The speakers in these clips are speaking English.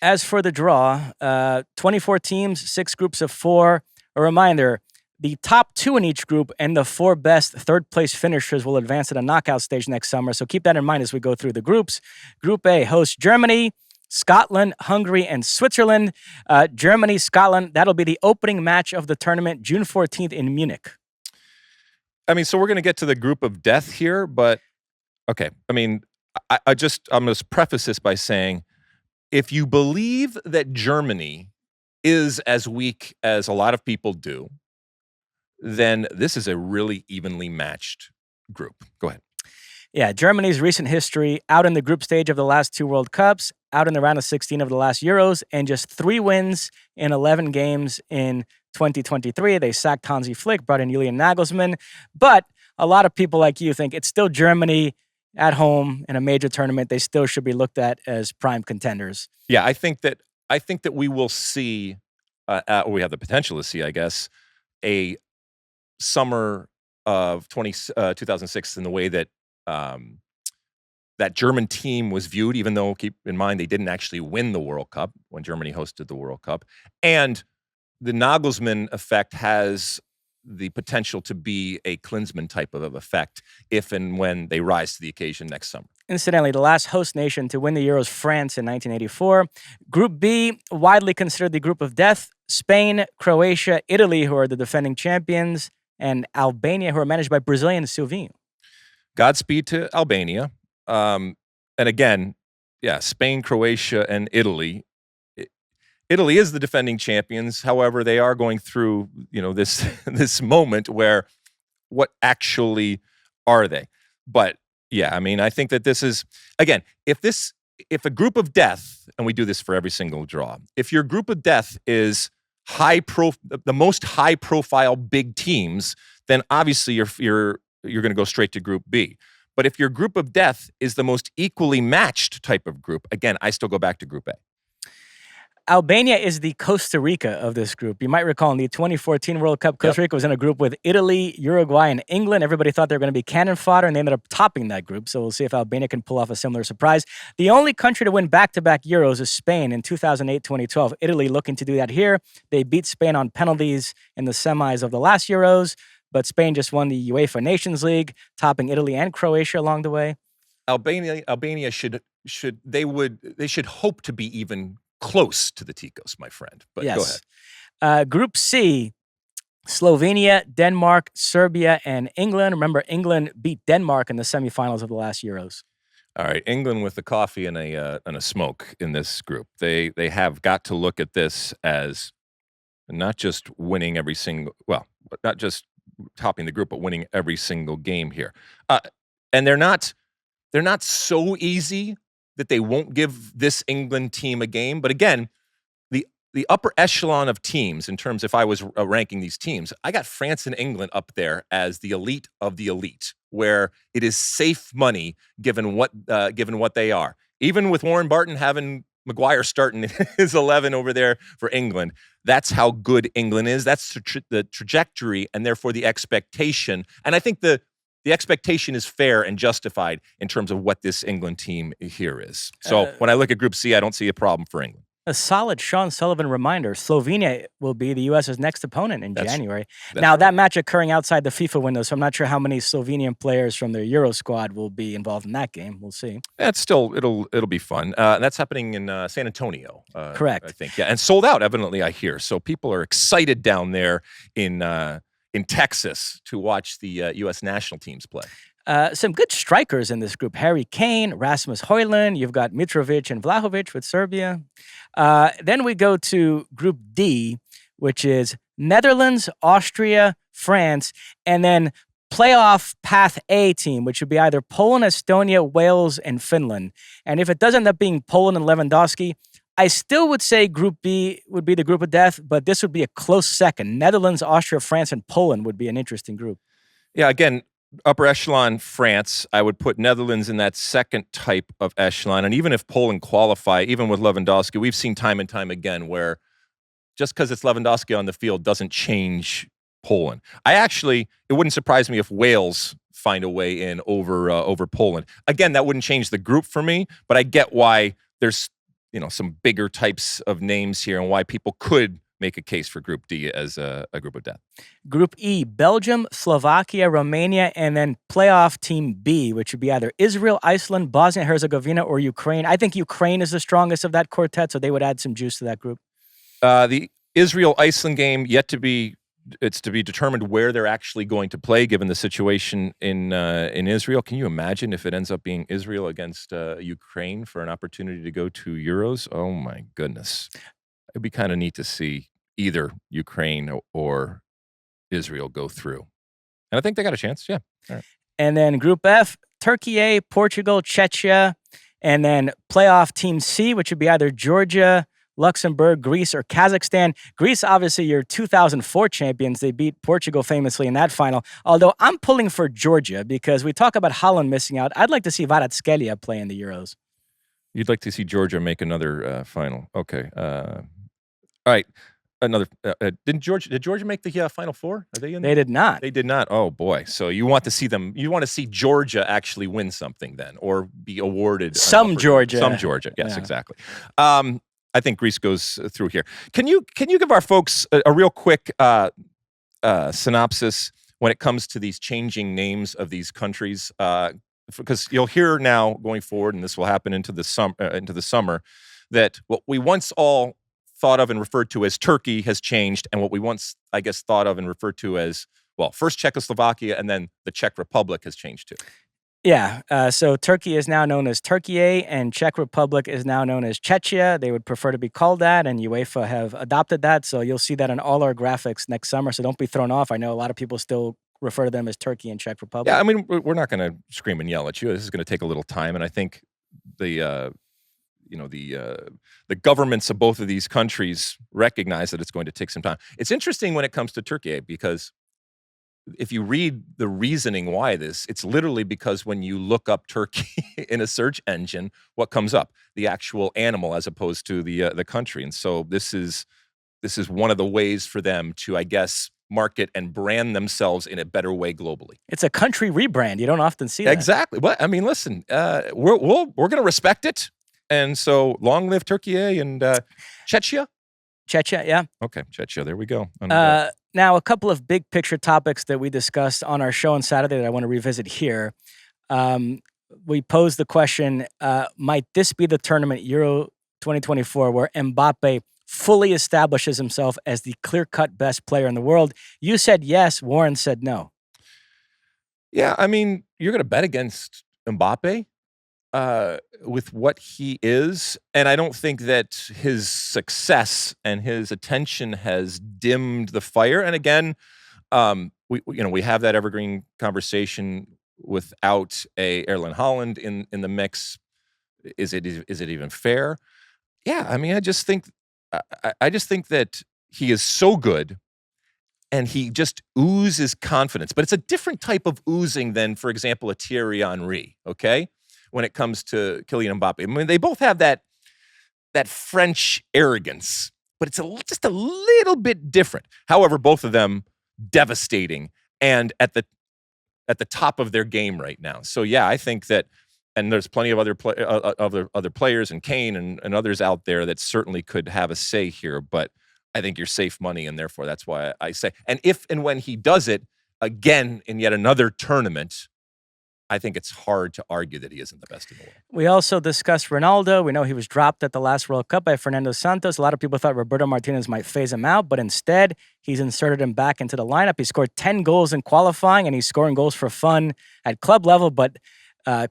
As for the draw, 24 teams, 6 groups of 4. A reminder, the top 2 in each group and the 4 best third-place finishers will advance to the knockout stage next summer. So keep that in mind as we go through the groups. Group A hosts Germany, Scotland, Hungary, and Switzerland. Germany, Scotland, that'll be the opening match of the tournament, June 14th in Munich. I mean, so we're going to get to the group of death here, but okay. I mean, I'm going to preface this by saying, if you believe that Germany is as weak as a lot of people do, then this is a really evenly matched group. Go ahead. Yeah, Germany's recent history, out in the group stage of the last 2 World Cups, out in the round of 16 of the last Euros, and just 3 wins in 11 games in 2023. They sacked Hansi Flick, brought in Julian Nagelsmann. But a lot of people like you think it's still Germany at home in a major tournament. They still should be looked at as prime contenders. Yeah, I think that we will see, or we have the potential to see, I guess, a summer of 2006 in the way that that German team was viewed, even though, keep in mind, they didn't actually win the World Cup when Germany hosted the World Cup. And the Nagelsmann effect has the potential to be a Klinsmann type of effect if and when they rise to the occasion next summer. Incidentally, the last host nation to win the Euros, France, in 1984. Group B, widely considered the group of death. Spain, Croatia, Italy, who are the defending champions, and Albania, who are managed by Brazilian Silvinho. Godspeed to Albania. And again, yeah, Spain, Croatia, and Italy. Italy is the defending champions. However, they are going through, this moment where what actually are they? But yeah, I mean, I think that this is, again, if a group of death, and we do this for every single draw, if your group of death is the most high profile big teams, then obviously you're going to go straight to Group B. But if your group of death is the most equally matched type of group, again, I still go back to Group A. Albania is the Costa Rica of this group. You might recall in the 2014 World Cup, Costa Rica was in a group with Italy, Uruguay, and England. Everybody thought they were going to be cannon fodder, and they ended up topping that group. So we'll see if Albania can pull off a similar surprise. The only country to win back-to-back Euros is Spain in 2008-2012. Italy looking to do that here. They beat Spain on penalties in the semis of the last Euros, but Spain just won the UEFA Nations League, topping Italy and Croatia along the way. Albania should hope to be even close to the Ticos, my friend. But yes. Go ahead. Group C, Slovenia, Denmark, Serbia, and England. Remember, England beat Denmark in the semifinals of the last Euros. All right, England with the coffee and a smoke in this group. They have got to look at this as not just winning not just topping the group, but winning every single game here. And they're not so easy that they won't give this England team a game. But again, the upper echelon of teams, in terms if I was ranking these teams, I got France and England up there as the elite of the elite, where it is safe money given what they are. Even with Warren Barton having Maguire starting his 11 over there for England, that's how good England is. That's the trajectory, and therefore the expectation. And I think the expectation is fair and justified in terms of what this England team here is. So when I look at Group C, I don't see a problem for England. A solid Sean Sullivan reminder. Slovenia will be the U.S.'s next opponent in January. Now, that match occurring outside the FIFA window, so I'm not sure how many Slovenian players from their Euro squad will be involved in that game. We'll see. That's still, it'll be fun. That's happening in San Antonio. Correct. I think, yeah. And sold out, evidently, I hear. So people are excited down there in Texas to watch the U.S. national teams play. Some good strikers in this group. Harry Kane, Rasmus Højlund. You've got Mitrovic and Vlahovic with Serbia. Then we go to Group D, which is Netherlands, Austria, France, and then playoff Path A team, which would be either Poland, Estonia, Wales, and Finland. And if it does end up being Poland and Lewandowski, I still would say Group B would be the group of death, but this would be a close second. Netherlands, Austria, France, and Poland would be an interesting group. Yeah, again, upper echelon France, I would put Netherlands in that second type of echelon. And even if Poland qualify, even with Lewandowski, we've seen time and time again where just because it's Lewandowski on the field doesn't change Poland. It wouldn't surprise me if Wales find a way in over Poland. Again, that wouldn't change the group for me, but I get why there's some bigger types of names here and why people could make a case for Group D as a group of death. Group E, Belgium, Slovakia, Romania, and then playoff team B, which would be either Israel, Iceland, Bosnia-Herzegovina, or Ukraine. I think Ukraine is the strongest of that quartet, so they would add some juice to that group. The Israel-Iceland game it's to be determined where they're actually going to play, given the situation in Israel. Can you imagine if it ends up being Israel against Ukraine for an opportunity to go to Euros? Oh my goodness. It'd be kind of neat to see either Ukraine or Israel go through. And I think they got a chance, yeah. All right. And then Group F, Turkey A, Portugal, Czechia, and then playoff team C, which would be either Georgia, Luxembourg, Greece, or Kazakhstan. Greece, obviously, your 2004 champions. They beat Portugal famously in that final. Although I'm pulling for Georgia because we talk about Holland missing out. I'd like to see Kvaratskhelia play in the Euros. You'd like to see Georgia make another final. Okay. All right. Another. Did Georgia make the Final Four? Are they in? They did not. They did not. Oh boy. So you want to see them? You want to see Georgia actually win something then, or be awarded some Georgia? Some Georgia. Yes, yeah. Exactly. I think Greece goes through here. Can you give our folks a real quick synopsis when it comes to these changing names of these countries? Because you'll hear now going forward, and this will happen into the summer, that what we once all thought of and referred to as Turkey has changed, and what we once, I guess, thought of and referred to as, well, first Czechoslovakia and then the Czech Republic has changed too. Yeah, so Turkey is now known as Turkey, and Czech Republic is now known as Czechia. They would prefer to be called that, and UEFA have adopted that, so you'll see that in all our graphics next summer, so don't be thrown off. I know a lot of people still refer to them as Turkey and Czech Republic. Yeah, I mean, we're not going to scream and yell at you. This is going to take a little time, and I think the governments of both of these countries recognize that it's going to take some time. It's interesting when it comes to Turkey, because if you read the reasoning why it's literally because when you look up Turkey in a search engine, what comes up? The actual animal as opposed to the country. And so this is one of the ways for them to, I guess, market and brand themselves in a better way globally. It's a country rebrand. You don't often see that. Exactly. Well, I mean, listen, we're going to respect it. And so long live Turkey and Czechia? Czechia, yeah. Okay, Czechia, there we go. Now, a couple of big picture topics that we discussed on our show on Saturday that I want to revisit here. We posed the question, might this be the tournament, Euro 2024, where Mbappe fully establishes himself as the clear-cut best player in the world? You said yes. Warren said no. Yeah, I mean, you're going to bet against Mbappe with what he is, and I don't think that his success and his attention has dimmed the fire. And again, we have that evergreen conversation without a Erling Haaland in the mix. Is it even fair? Yeah, I mean, I just think that he is so good, and he just oozes confidence. But it's a different type of oozing than, for example, a Thierry Henry. Okay. When it comes to Kylian Mbappe, I mean, they both have that French arrogance, but it's just a little bit different. However, both of them devastating and at the top of their game right now. So yeah, I think that, and there's plenty of other players and Kane and others out there that certainly could have a say here. But I think you're safe money, and therefore that's why I say. And if and when he does it again in yet another tournament, I think it's hard to argue that he isn't the best in the world. We also discussed Ronaldo. We know he was dropped at the last World Cup by Fernando Santos. A lot of people thought Roberto Martinez might phase him out, but instead, he's inserted him back into the lineup. He scored 10 goals in qualifying, and he's scoring goals for fun at club level, but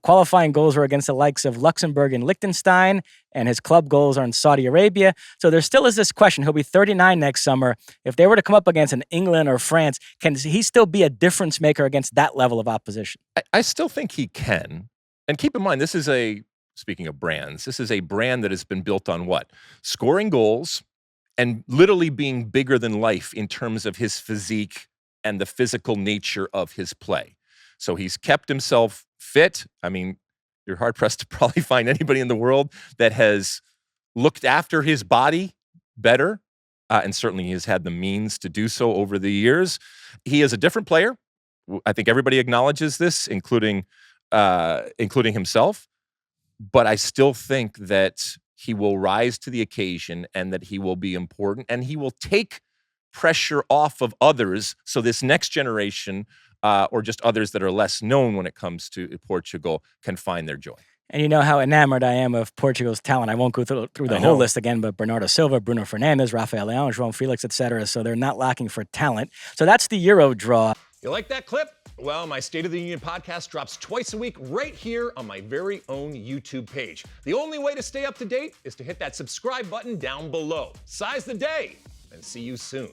qualifying goals were against the likes of Luxembourg and Liechtenstein, and his club goals are in Saudi Arabia. So there still is this question. He'll be 39 next summer. If they were to come up against an England or France, can he still be a difference maker against that level of opposition? I still think he can. And keep in mind, speaking of brands, this is a brand that has been built on what? Scoring goals and literally being bigger than life in terms of his physique and the physical nature of his play. So he's kept himself fit. I mean, you're hard-pressed to probably find anybody in the world that has looked after his body better, and certainly he has had the means to do so over the years. He is a different player. I think everybody acknowledges this, including himself. But I still think that he will rise to the occasion and that he will be important and he will take pressure off of others so this next generation or just others that are less known when it comes to Portugal can find their joy. And you know how enamored I am of Portugal's talent. I won't go through the whole list again, but Bernardo Silva, Bruno Fernandes, Rafael Leão, João Felix, etc. So they're not lacking for talent. So that's the Euro draw. You like that clip? Well, my State of the Union podcast drops twice a week right here on my very own YouTube page. The only way to stay up to date is to hit that subscribe button down below. Size the day, and see you soon.